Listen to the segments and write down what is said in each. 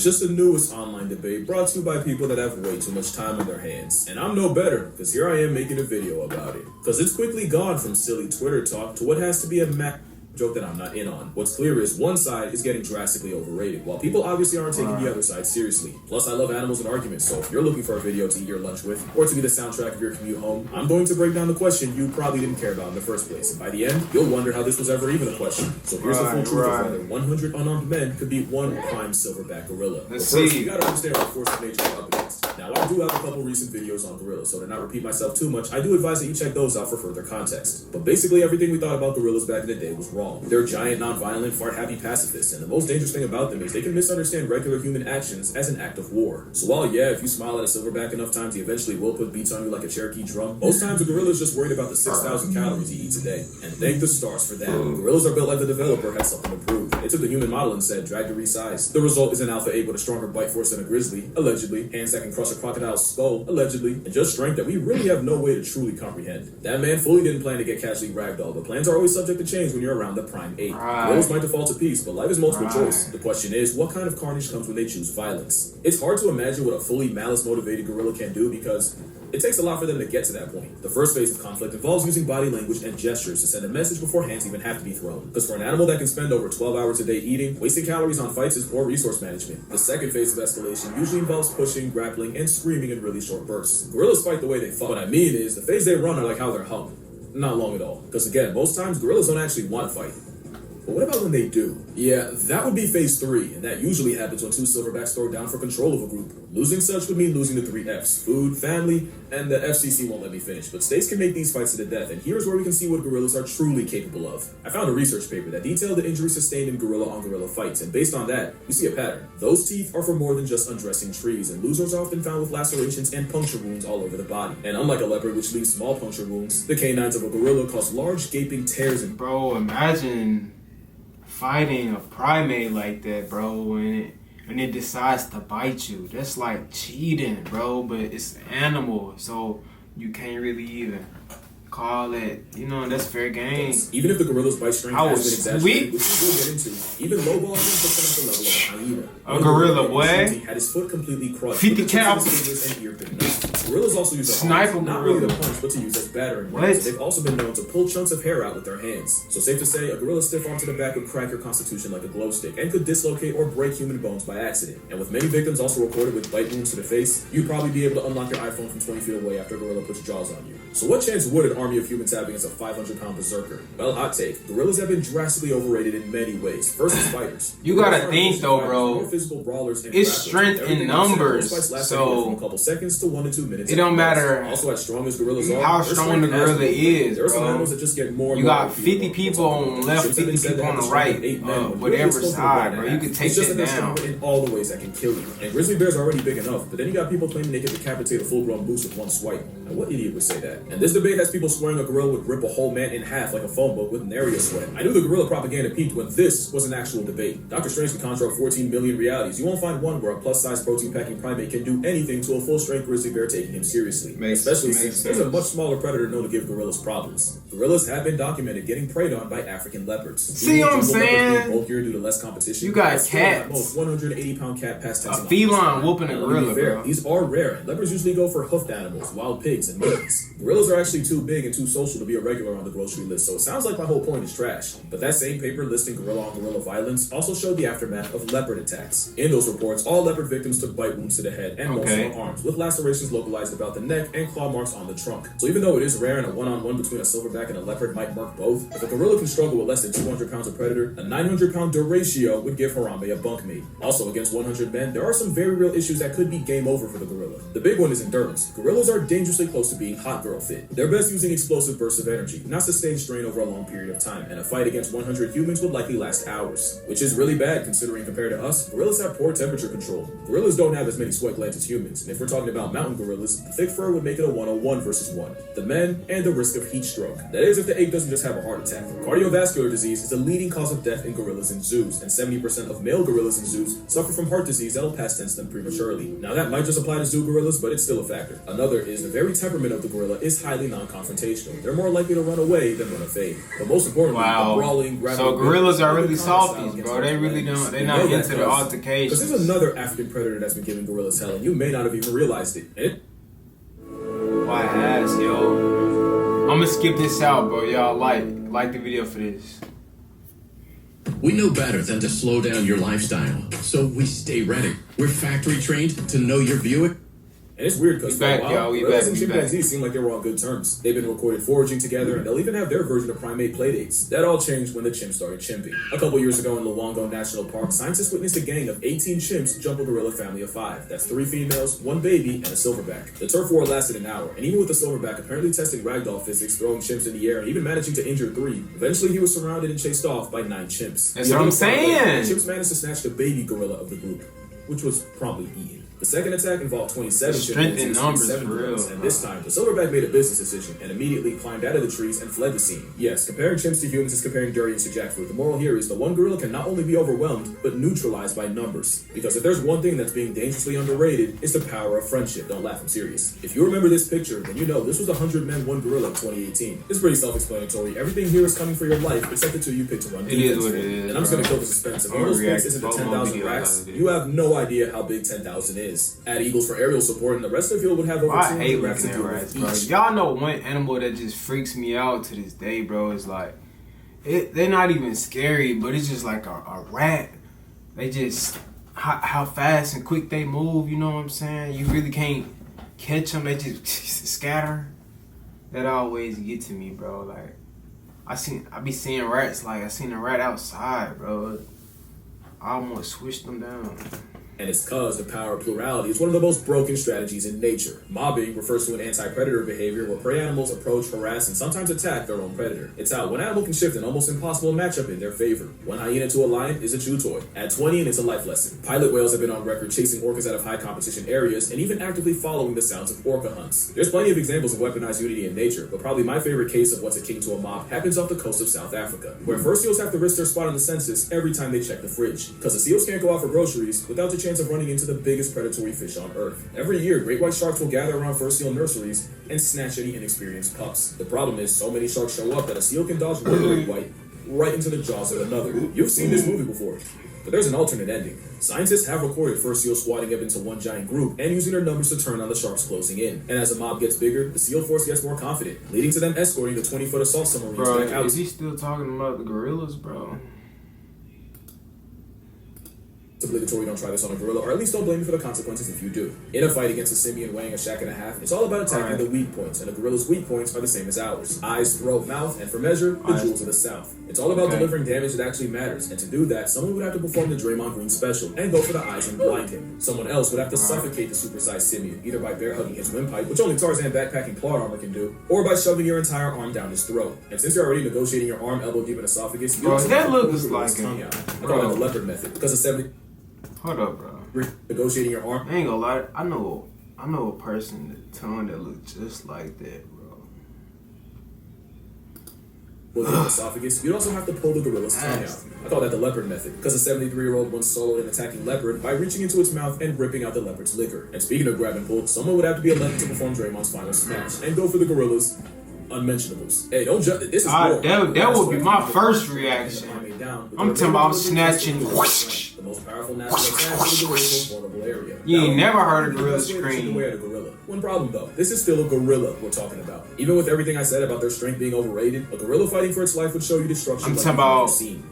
Just the newest online debate brought to you by people that have way too much time on their hands. And I'm no better, because here I am making a video about it. Because it's quickly gone from silly Twitter talk to what has to be a joke that I'm not in on. What's clear is one side is getting drastically overrated, while people obviously aren't taking the other side seriously. Plus, I love animals and arguments, so if you're looking for a video to eat your lunch with, or to be the soundtrack of your commute home, I'm going to break down the question you probably didn't care about in the first place. And by the end, you'll wonder how this was ever even a question. So here's the full truth of whether 100 unarmed men could beat one prime silverback gorilla. But first, you gotta understand what force of nature you're up against. Now, I do have a couple recent videos on gorillas, so to not repeat myself too much, I do advise that you check those out for further context. But basically, everything we thought about gorillas back in the day was wrong. They're giant, non-violent, fart-happy pacifists, and the most dangerous thing about them is they can misunderstand regular human actions as an act of war. So while, yeah, if you smile at a silverback enough times, he eventually will put beats on you like a Cherokee drum, most times a gorilla is just worried about the 6,000 calories he eats a day. And thank the stars for that. Gorillas are built like the developer had something to prove. They took the human model and said, drag to resize. The result is an alpha ape with a stronger bite force than a grizzly, allegedly, hands that can crush a crocodile's skull, allegedly, and just strength that we really have no way to truly comprehend. That man fully didn't plan to get casually ragdolled, but plans are always subject to change when you're around the prime ape. Gorillas might default to peace, but life is multiple choice. The question is, what kind of carnage comes when they choose violence? It's hard to imagine what a fully malice-motivated gorilla can do because it takes a lot for them to get to that point. The first phase of conflict involves using body language and gestures to send a message before hands even have to be thrown. Because for an animal that can spend over 12 hours a day eating, wasting calories on fights is poor resource management. The second phase of escalation usually involves pushing, grappling, and screaming in really short bursts. Gorillas fight the way they fight. What I mean is, the phase they run are like how they're hung. Not long at all. Because again, most times gorillas don't actually want to fight. But what about when they do? Yeah, that would be phase 3, and that usually happens when two silverbacks throw down for control of a group. Losing such would mean losing the 3 Fs: food, family, and the FCC won't let me finish, but states can make these fights to the death, and here's where we can see what gorillas are truly capable of. I found a research paper that detailed the injuries sustained in gorilla-on-gorilla fights, and based on that, you see a pattern. Those teeth are for more than just undressing trees, and losers are often found with lacerations and puncture wounds all over the body. And unlike a leopard, which leaves small puncture wounds, the canines of a gorilla cause large gaping tears in— Bro, imagine fighting a primate like that, bro, and it decides to bite you. That's like cheating, bro, but it's an animal, so you can't really even call it, that's fair game. Even if the gorilla's bite strength has been exaggerated, which we will get into, even low ball has been put at the level of a hyena. A gorilla, boy. Had his foot completely crushed. 50 cal. Gorillas also use a sniper, not really to punch, but to use as battering rams. They've also been known to pull chunks of hair out with their hands. So safe to say, a gorilla's stiff arm to the back would crack your constitution like a glow stick, and could dislocate or break human bones by accident. And with many victims also reported with bite wounds to the face, you'd probably be able to unlock your iPhone from 20 feet away after a gorilla puts jaws on you. So what chance would an army of humans have against a 500-pound berserker? Well, hot take. Gorillas have been drastically overrated in many ways. First as fighters. You gotta think though, bro. Physical brawlers and it's strength in numbers. So from a couple seconds to 1 to 2 minutes. It don't matter also as strong as gorillas are, how strong the gorilla is, there are some animals that just get more. You got 50 people on the left, 50 people on the right, whatever side, bro. You can take that down. In all the ways that can kill you. And grizzly bears are already big enough, but then you got people claiming they can decapitate a full-grown moose with one swipe. Now, what idiot would say that? And this debate has people swearing a gorilla would rip a whole man in half like a phone book with nary a sweat. I knew the gorilla propaganda peaked when this was an actual debate. Dr. Strange can conjure up 14 million realities. You won't find one where a plus-size protein-packing primate can do anything to a full-strength grizzly bear taking him seriously. Especially since there's a much smaller predator known to give gorillas problems. Gorillas have been documented getting preyed on by African leopards. See what I'm saying? Bulkier due to less competition. You got cats. Most 180-pound cat past a feline whooping a gorilla, bro. These are rare, and leopards usually go for hoofed animals, wild pigs, and monkeys. Gorillas are actually too big and too social to be a regular on the grocery list, so it sounds like my whole point is trash. But that same paper listing gorilla-on-gorilla violence also showed the aftermath of leopard attacks. In those reports, all leopard victims took bite wounds to the head and most on arms, with lacerations localized about the neck and claw marks on the trunk. So even though it is rare and a one-on-one between a silverback and a leopard might mark both, if a gorilla can struggle with less than 200 pounds of predator, a 900-pound duratio would give Harambe a bunkmate. Also, against 100 men, there are some very real issues that could be game over for the gorilla. The big one is endurance. Gorillas are dangerously close to being hot girl fit. They're best using explosive bursts of energy, not sustained strain over a long period of time, and a fight against 100 humans would likely last hours, which is really bad considering compared to us, gorillas have poor temperature control. Gorillas don't have as many sweat glands as humans, and if we're talking about mountain gorillas, gorillas, the thick fur would make it a 1-on-1 versus 1. The men, and the risk of heat stroke. That is, if the ape doesn't just have a heart attack. Cardiovascular disease is the leading cause of death in gorillas in zoos, and 70% of male gorillas in zoos suffer from heart disease that'll pass tense them prematurely. Now that might just apply to zoo gorillas, but it's still a factor. Another is the very temperament of the gorilla is highly non-confrontational. They're more likely to run away than run a fade. But most importantly, the brawling, so gorillas are really softies, bro. They really don't. They're not into the altercations. Because there's another African predator that's been giving gorillas hell, and you may not have even realized it. Why has, yo? I'm gonna skip this out, bro. Y'all like the video for this. We know better than to slow down your lifestyle, so we stay ready. We're factory trained to know your viewing. And it's weird because for a while, gorillas and chimpanzees back. seem like they were on good terms. They've been recorded foraging together, and they'll even have their version of primate playdates. That all changed when the chimps started chimping. A couple years ago in Luongo National Park, scientists witnessed a gang of 18 chimps jump a gorilla family of 5. That's 3 females, 1 baby, and a silverback. The turf war lasted an hour, and even with the silverback apparently testing ragdoll physics, throwing chimps in the air, and even managing to injure 3, eventually he was surrounded and chased off by 9 chimps. That's what I'm saying! The chimps managed to snatch the baby gorilla of the group, which was promptly eaten. The second attack involved 27 chimpanzees and 7 gorillas, and this time, the silverback made a business decision and immediately climbed out of the trees and fled the scene. Yes, comparing chimps to humans is comparing durians to jackfruit. The moral here is the one gorilla can not only be overwhelmed, but neutralized by numbers. Because if there's one thing that's being dangerously underrated, it's the power of friendship. Don't laugh, I'm serious. If you remember this picture, then you know this was 100 Men, 1 Gorilla in 2018. It's pretty self-explanatory. Everything here is coming for your life, except the 2 you picked to run defense. It is what it is. And I'm just gonna kill the suspense. If those picks isn't the 10,000 racks, you have no idea how big 10,000 is. Add eagles for aerial support, and the rest of the field would have over 200 racks to do with each. Y'all know one animal that just freaks me out to this day, bro. Is like, they're not even scary, but it's just like a rat. They just, how fast and quick they move, you know what I'm saying? You really can't catch them. They just scatter. That always get to me, bro. Like, I be seeing rats. Like, I seen a rat outside, bro. I almost switched them down. And it's cause the power of plurality is one of the most broken strategies in nature. Mobbing refers to an anti-predator behavior where prey animals approach, harass, and sometimes attack their own predator. It's how one animal can shift an almost impossible matchup in their favor. One hyena to a lion is a chew toy. Add 20 and it's a life lesson. Pilot whales have been on record chasing orcas out of high competition areas and even actively following the sounds of orca hunts. There's plenty of examples of weaponized unity in nature, but probably my favorite case of what's akin to a mob happens off the coast of South Africa, where fur seals have to risk their spot on the census every time they check the fridge. Because the seals can't go out for groceries without the chance of running into the biggest predatory fish on Earth. Every year, great white sharks will gather around fur seal nurseries and snatch any inexperienced pups. The problem is, so many sharks show up that a seal can dodge one great white right into the jaws of another. You've seen this movie before, but there's an alternate ending. Scientists have recorded fur seals squatting up into one giant group and using their numbers to turn on the sharks closing in. And as the mob gets bigger, the seal force gets more confident, leading to them escorting the 20-foot assault submarines back out. Is he still talking about the gorillas, bro? It's obligatory don't try this on a gorilla, or at least don't blame me for the consequences if you do. In a fight against a simian weighing a shack and a half, it's all about attacking the weak points, and a gorilla's weak points are the same as ours. Eyes, throat, mouth, and for measure, the jewels of the South. It's all about delivering damage that actually matters, and to do that, someone would have to perform the Draymond Green special and go for the eyes and blind him. Someone else would have to suffocate the supersized simian, either by bear hugging his windpipe, which only Tarzan backpacking plot armor can do, or by shoving your entire arm down his throat. And since you're already negotiating your arm elbow deep in esophagus, you that looks like tongue out. I call that the leopard method, because of 70. Hold up, bro. Negotiating your arm. I ain't gonna lie. I know a person with a tongue that looks just like that, bro. With the esophagus, you'd also have to pull the gorilla's tongue out. I call that the leopard method, because a 73-year-old once soloed an attacking leopard by reaching into its mouth and ripping out the leopard's liquor. And speaking of grab and pull, someone would have to be elected to perform Draymond's final smash and go for the gorilla's unmentionables. Hey, don't judge. This is war. That would be my first reaction. I'm talking about snatching. The most powerful natural attack in the gorilla's vulnerable area. You ain't never heard a gorilla scream. One problem though, this is still a gorilla we're talking about. Even with everything I said about their strength being overrated, a gorilla fighting for its life would show you destruction. I'm talking about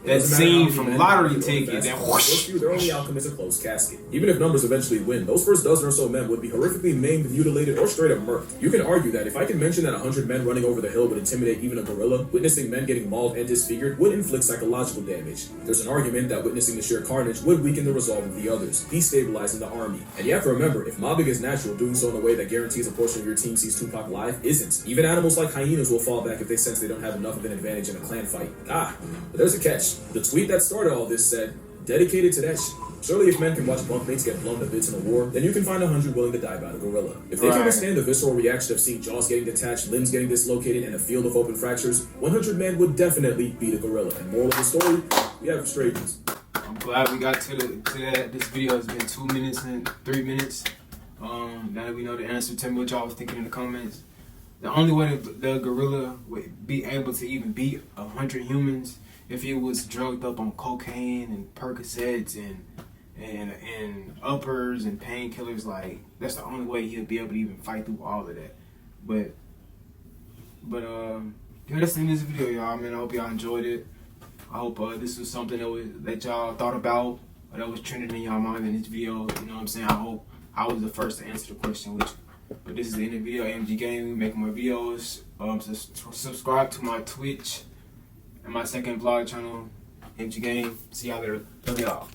that scene from Lottery Ticket. That whoosh. Their only outcome is a closed casket. Even if numbers eventually win, those first dozen or so men would be horrifically maimed, mutilated, or straight up murked. You can argue that if I can mention that 100 men running over the hill would intimidate even a gorilla, witnessing men getting mauled and disfigured would inflict psychological damage. There's an argument that witnessing the sheer carnage would weaken the resolve of the others, destabilizing the army. And you have to remember, if mobbing is natural, doing so in a way that guarantees a portion of your team sees Tupac live isn't. Even animals like hyenas will fall back if they sense they don't have enough of an advantage in a clan fight. But there's a catch. The tweet that started all this said, dedicated to that Surely if men can watch bunkmates get blown to bits in a war, then you can find 100 willing to die by the gorilla. If they can withstand the visceral reaction of seeing jaws getting detached, limbs getting dislocated, and a field of open fractures, 100 men would definitely beat a gorilla. And moral of the story, we have restraints. I'm glad we got to that. This video has been 2 minutes and 3 minutes. Now that we know the answer, tell me what y'all was thinking in the comments. The only way the gorilla would be able to even beat 100 humans if he was drugged up on cocaine and Percocets and uppers and painkillers. Like, that's the only way he'll be able to even fight through all of that. But yeah, that's the end of this video, y'all. Man, I hope y'all enjoyed it. I hope this was something that y'all thought about, or that was trending in y'all mind in this video. You know what I'm saying? I hope I was the first to answer the question with you. But this is the end of the video. MG Gaming, making more videos. Subscribe to my Twitch and my second vlog channel, MG Game. See y'all later. Love y'all.